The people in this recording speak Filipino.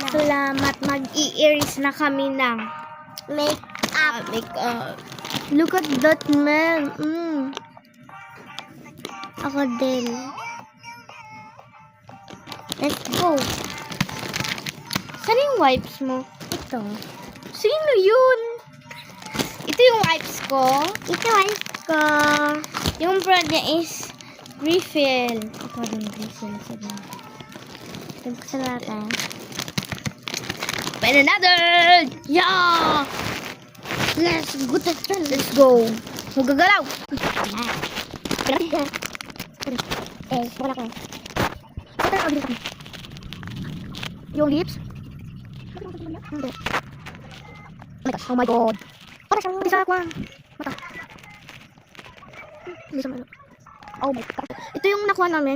Salamat. Mag-i-erase na kami ng makeup. Look at that, man. Ako din. Let's go. Saan yung wipes mo? Ito. Sino yun? Ito yung wipes ko. Ito wipes ko. Yung brand niya is refill. Ito din refill. Ito sa natin. And another! Yeah! Let's go. Magagalaw. Wala ko. Yung lips? Oh my god. Bisa ako. Mata. Oh my god. Ito yung nakuha namin.